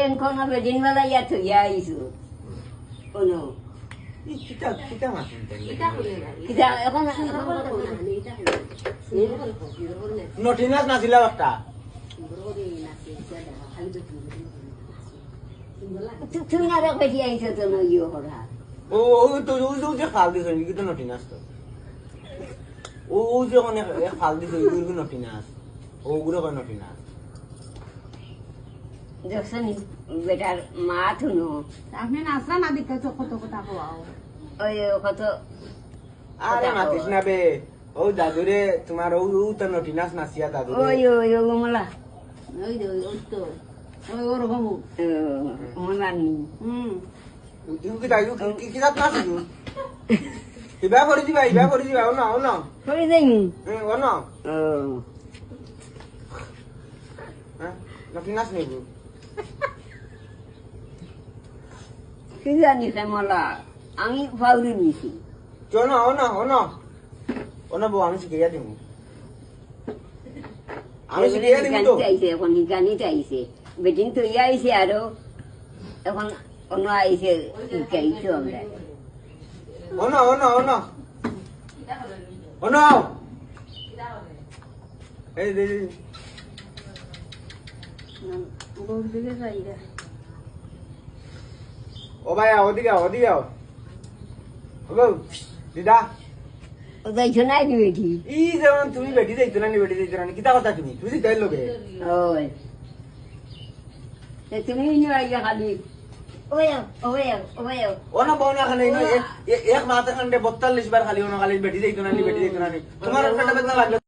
এখন হবে দিনবেলা ইয়া থইয়া আইছো কোনো কিতা মাছ কিতা এখন নটিনাস নাছিলা একটা তুই না রেখে আইছো তো ইয়ে করা ও তো ও যে খাল দিছ কিন্তু নটিনাস তো ও যে মানে খাল দিছ ওগুলো নটিনাস ওগুলো কয় নটিনাস দেখছেন বেটার মা থুনো আপনি নাচরা না দেখতে কত কথা কোয়াও ওই কত আরে মাতিস না বে ও দাদুরে তোমার ও তো নটিনাস নাসিয়া দাদুরে ওই ওই গোমলা ওই তো ওই ওরকম মনানি তুমি কি তাইও কি জাত নাস তুমি ইবা করে দিবা ও না কই দেই ও না ও হ্যাঁ নটিনাস নেব কি জানি কেমলা আমি ফাউরি নিছি ও না বউ আমি শিখাইয়া দিব আমি শিখাইয়া দিব তো আইছে এখন গানি চাইছে বেটিং তো ইয়া আইছে আরো এখন অন্য আইছে শিখাইছো আমরা ও না এই দে ও ভাই ওদিকে আও ও বউ দিদা ও যাইছো নাই দি বেটি ই যেমন তুমি বেটি যাইতো না কিতা কথা তুমি তাই লোকে ওই তুমি নিয়ে আইয়া খালি ওই ও না বউ না খালি এক মাথা খান্ডে 42 বার খালি ও না খালি বেটি যাইতো না তোমার একটা বেদনা লাগলো